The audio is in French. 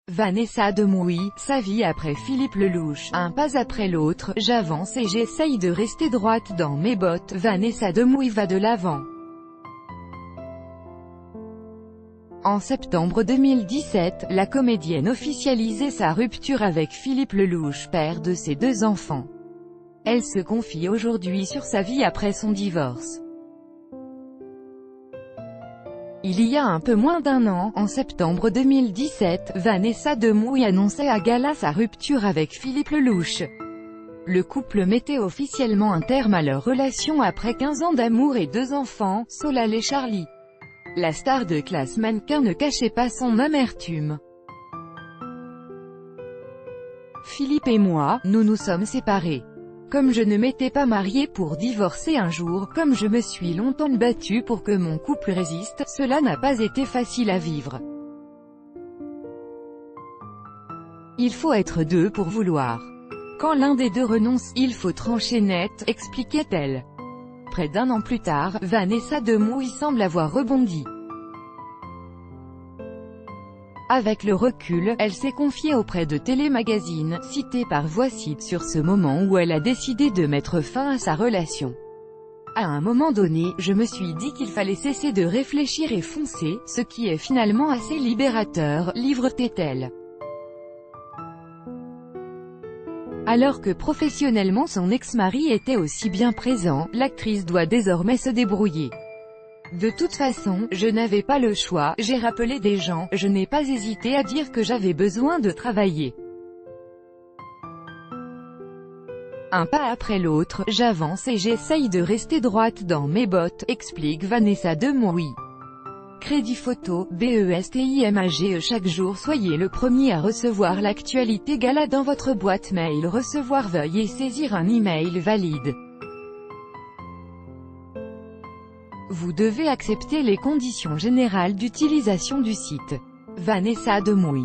Vanessa Demouy, sa vie après Philippe Lelouch, un pas après l'autre, j'avance et j'essaye de rester droite dans mes bottes. Vanessa Demouy va de l'avant. En septembre 2017, la comédienne officialisait sa rupture avec Philippe Lelouch, père de ses 2 enfants. Elle se confie aujourd'hui sur sa vie après son divorce. Il y a un peu moins d'1 an, en septembre 2017, Vanessa Demouy annonçait à gala sa rupture avec Philippe Lelouch. Le couple mettait officiellement un terme à leur relation après 15 ans d'amour et 2 enfants, Solal et Charlie. La star de classe mannequin ne cachait pas son amertume. Philippe et moi, nous nous sommes séparés. Comme je ne m'étais pas mariée pour divorcer un jour, comme je me suis longtemps battue pour que mon couple résiste, cela n'a pas été facile à vivre. Il faut être 2 pour vouloir. Quand l'un des 2 renonce, il faut trancher net, expliquait-elle. Près d'1 an plus tard, Vanessa Demouy semble avoir rebondi. Avec le recul, elle s'est confiée auprès de Télémagazine, citée par Voici, sur ce moment où elle a décidé de mettre fin à sa relation. À un moment donné, je me suis dit qu'il fallait cesser de réfléchir et foncer, ce qui est finalement assez libérateur, livre-t-elle. Alors que professionnellement son ex-mari était aussi bien présent, l'actrice doit désormais se débrouiller. De toute façon, je n'avais pas le choix, j'ai rappelé des gens, je n'ai pas hésité à dire que j'avais besoin de travailler. Un pas après l'autre, j'avance et j'essaye de rester droite dans mes bottes, explique Vanessa Demouy. Crédit photo, BESTIMAGE. Chaque jour soyez le premier à recevoir l'actualité gala dans votre boîte mail. Recevoir, veuillez saisir un email valide. Vous devez accepter les conditions générales d'utilisation du site. Vanessa Demouy.